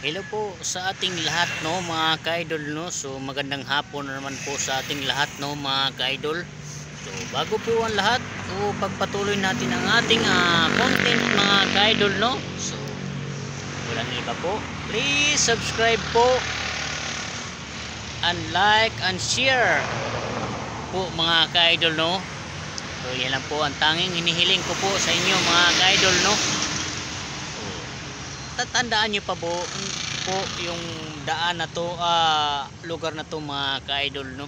Hello po sa ating lahat no mga ka-idol no. So magandang hapon naman po sa ating lahat no mga ka-idol. So bago po ang lahat, so pagpatuloy natin ang ating content mga ka-idol no. So walang iba po, please subscribe po and like and share po mga ka-idol no. So yan lang po ang tanging hinihiling ko po sa inyo mga ka-idol no. Tatandaan nyo pa po yung daan na to, lugar na to mga ka-idol no.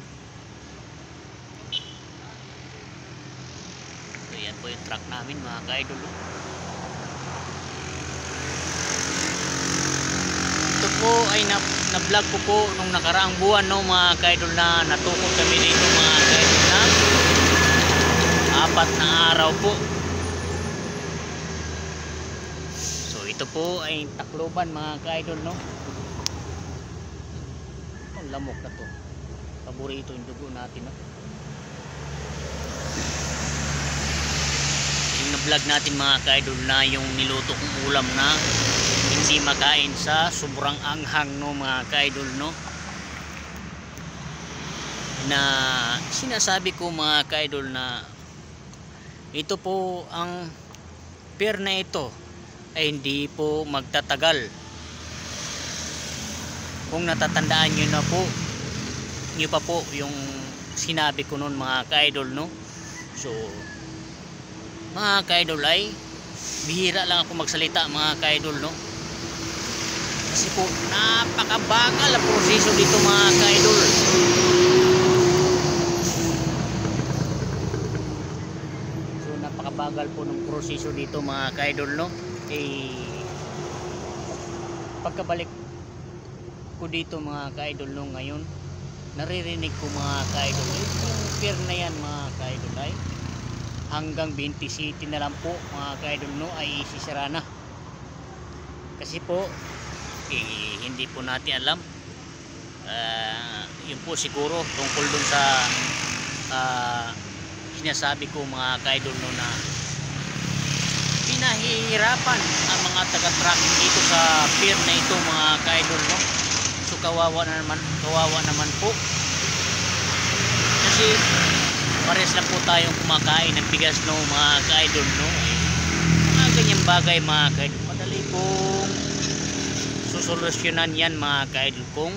So yan po yung truck namin mga ka-idol no. Ito po ay na-vlog ko po nung nakaraang buwan no mga ka-idol na natukod kami dito mga ka-idol na 4 na araw po. Ito po ay Tacloban mga ka-idol no. Ang lamok na to, paborito yung dugo natin no. Yung na-vlog natin mga ka-idol na yung niluto kong ulam na hindi makain sa sobrang anghang no mga ka-idol no. Na sinasabi ko mga ka-idol na ito po ang pier na ito ay hindi po magtatagal. Kung natatandaan nyo na po nyo pa po yung sinabi ko noon mga ka-idol no. So mga ka-idol ay bihira lang ako magsalita mga ka-idol no, kasi po napakabagal ang proseso dito mga ka-idol. So napakabagal po ng proseso dito mga ka-idol no. Pagkabalik ko dito mga ka-idol no ngayon, naririnig ko mga ka-idol yung pier na yan mga ka-idol ay hanggang 20 City na lang po mga ka-idol no ay isisara na. Kasi po hindi po natin alam, yun po siguro tungkol dun sa sinasabi ko mga ka-idol no na pinahihirapan ang mga taga-tracking dito sa pier na ito mga ka-idol no. So kawawa naman po, kasi pares lang po tayong kumakain ng bigas no mga ka-idol no. Mga ganyang bagay mga ka-idol, madali pong susolusyonan yan mga ka-idol kung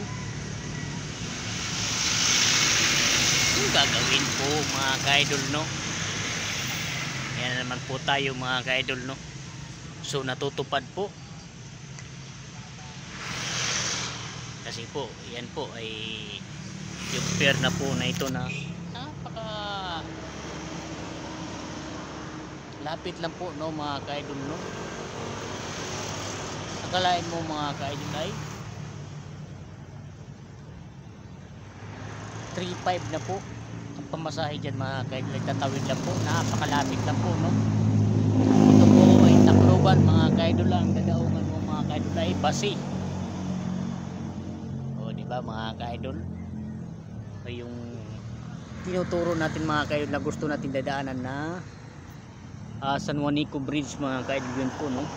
gagawin po mga ka-idol no. Yan naman po tayo mga ka-idol no. So natutupad po kasi po yan po ay yung pier na po na ito na napaka lapit lang po no mga ka-idol no. Akalain mo mga ka-idol ay 3.5 na po ang pamasahe dyan mga ka-idol, tatawid lang po, napakalapit lang po no. Ito po ay Tacloban mga ka-idol, ang dadaungan mo mga ka-idol ay Basi. O diba mga ka-idol, ay yung tinuturo natin mga ka-idol na gusto natin dadaanan na San Juanico Bridge mga ka-idol, yun po no.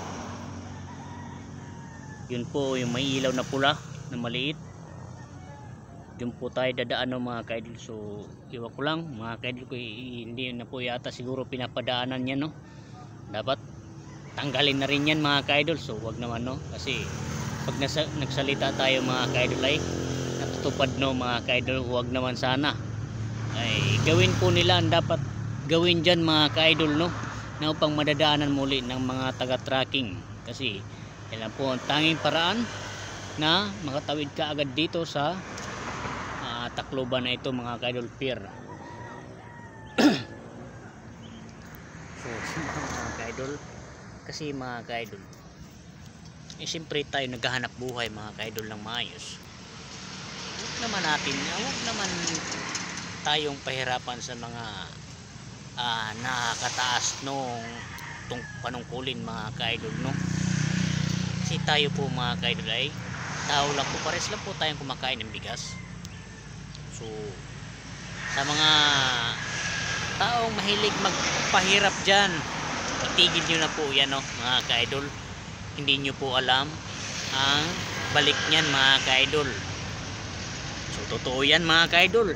Yun po yung may ilaw na pula na maliit, yun po tayo dadaan no mga ka-idol. So iwan ko lang mga ka-idol ko, hindi na po yata siguro pinapadaanan yan no, dapat tanggalin na rin yan mga ka-idol. So wag naman no, kasi pag nagsalita tayo mga ka-idol ay natutupad no mga ka-idol. Wag naman sana ay gawin po nila ang dapat gawin dyan mga ka-idol no, na upang madadaanan muli ng mga taga-tracking. Kasi yan lang po ang tanging paraan na makatawid ka agad dito sa Tacloban na ito mga ka-idol pier. So mga ka-idol, kasi mga ka-idol siyempre tayo naghahanap buhay mga ka-idol ng maayos. Huwag naman tayong pahirapan sa mga nakakataas nung panungkulin mga ka-idol no. Kasi tayo po mga ka-idol ay tao lang po, pares lang po tayong kumakain ng bigas. So sa mga taong mahilig magpahirap dyan, itigil nyo na po yan no mga ka-idol. Hindi nyo po alam ang balik niyan mga ka-idol. So totoo yan mga ka-idol.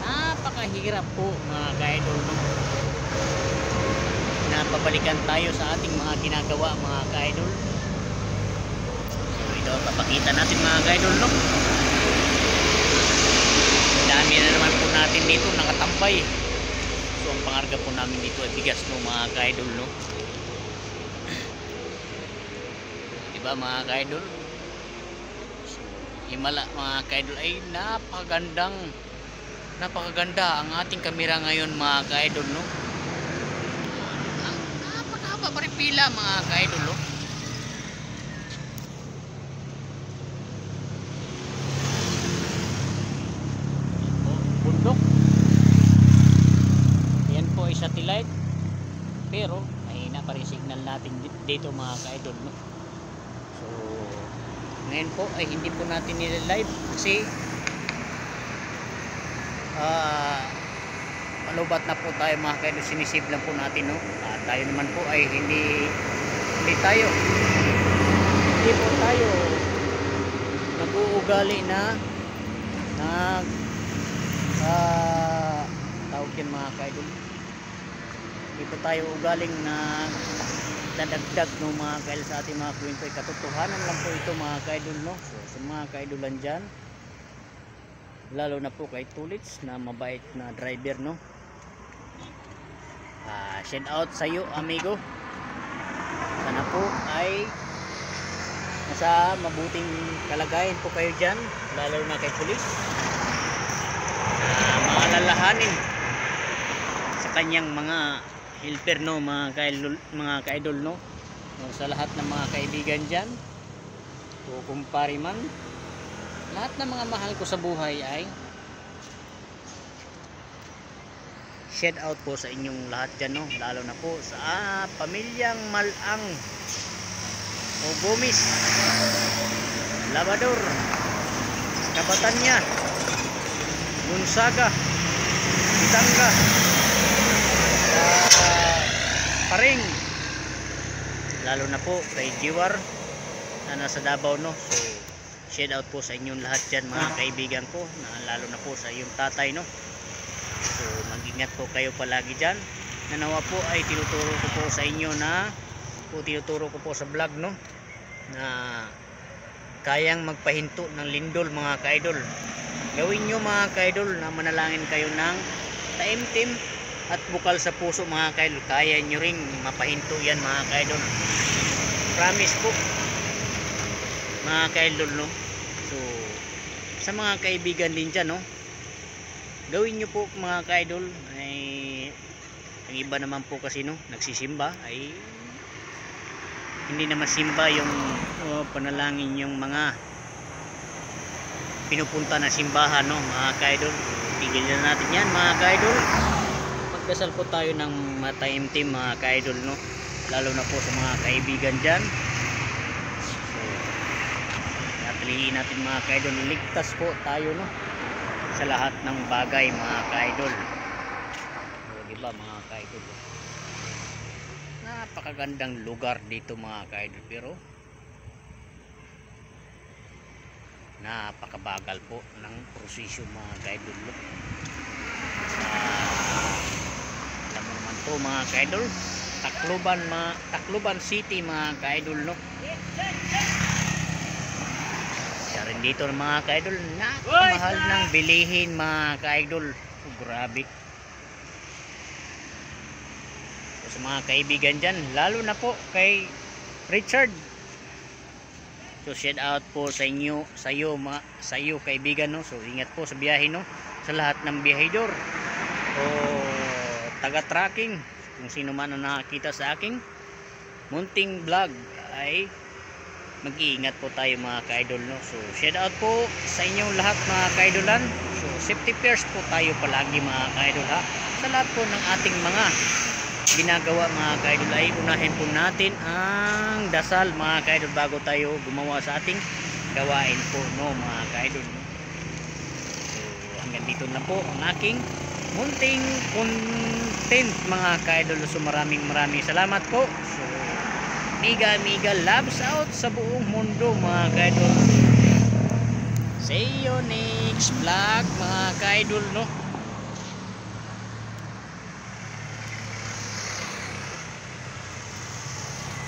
Napakahirap po mga ka-idol, no? Napabalikan tayo sa ating mga ginagawa mga ka-idol. So ito papakita natin mga ka-idol, no? Dami na naman po natin dito nakatambay. So ang pangarga po namin dito ay bigas, no mga ka-idol, no? Diba mga ka-idol? So, himala mga ka-idol ay napakaganda ang ating kamera ngayon mga ka-idol, no? Napakahaba pa rin pila mga ka-idol, no? Bundok. Yan po ay satellite, pero mahina pa rin signal natin dito mga ka-idol, no? So ngayon po ay hindi po natin nilalive kasi malubat na po tayo mga ka-idol. Sinisave lang po natin, no? Tayo naman po ay hindi po tayo nag-uugali na tawag yan mga ka-idol. Hindi po tayo ugaling na dadagdag, no mga ka-idol, sa ating mga kwento. Katotohanan lang po ito mga ka-idol, no? So sa mga ka-idolan dyan, lalo na po kay Tulits na mabait na driver, no? Shout out sa iyo amigo. Sana po ay nasa mabuting kalagayan po kayo dyan, lalo na kay Tulis. Maalalahanin sa kanyang mga helper, no mga ka-idol, no? Sa lahat ng mga kaibigan dyan o kumpare man, lahat ng mga mahal ko sa buhay ay shout out po sa inyong lahat dyan, no? Lalo na po sa pamilyang Malang o Gomis, Labador, Kabatanya, Gonzaga, Itanga, Paring, lalo na po kay Jiwar na nasa Davao, no? So shout out po sa inyong lahat dyan mga kaibigan ko, lalo na po sa iyong tatay, no? So mag-ingat po kayo palagi dyan. Nanawa po ay tinuturo ko po sa inyo tinuturo ko po sa vlog, no, na kayang magpahinto ng lindol mga ka-idol. Gawin nyo mga ka-idol na manalangin kayo ng taimtim at bukal sa puso mga ka-idol. Kaya nyo ring mapahinto yan mga ka-idol. Promise po mga ka-idol, no? So sa mga kaibigan din dyan, no, gawin nyo po mga ka-idol. Ay ang iba naman po kasi, no, nagsisimba ay hindi naman simba yung panalangin yung mga pinupunta na simbahan, no mga ka-idol. Tigil na natin yan mga ka-idol. Magdasal po tayo ng mataimtim mga ka-idol, no, lalo na po sa mga kaibigan dyan. So napiliin natin mga ka-idol, ligtas po tayo, no, sa lahat ng bagay mga ka-idol. So, diba mga ka-idol, napakagandang lugar dito mga ka-idol, pero napakabagal po ng prosesyo mga ka-idol. Alam mo naman to mga ka-idol, Tacloban City mga ka-idol, no? Siya rin dito mga ka-idol, nakamahal ng bilihin mga ka-idol. Grabe. So, sa mga kaibigan dyan, lalo na po kay Richard, so shout out po sa inyo, sa iyo kaibigan, no? So ingat po sa biyahe, no, sa lahat ng biyahedor o taga-tracking, kung sino man ang nakakita sa aking munting vlog ay mag-iingat po tayo mga ka-idol, no? So shout out po sa inyong lahat mga ka-idolan. So safety first po tayo palagi mga ka-idol, ha? Sa lahat po ng ating mga ginagawa mga ka-idol ay unahin po natin ang dasal mga ka-idol bago tayo gumawa sa ating gawain po, no mga ka-idol. So hanggang dito na po ang aking munting content mga ka-idol. So maraming salamat po. So Mega loves out sa buong mundo mga ka-idol. See you next vlog mga ka-idol, no?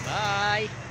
Bye.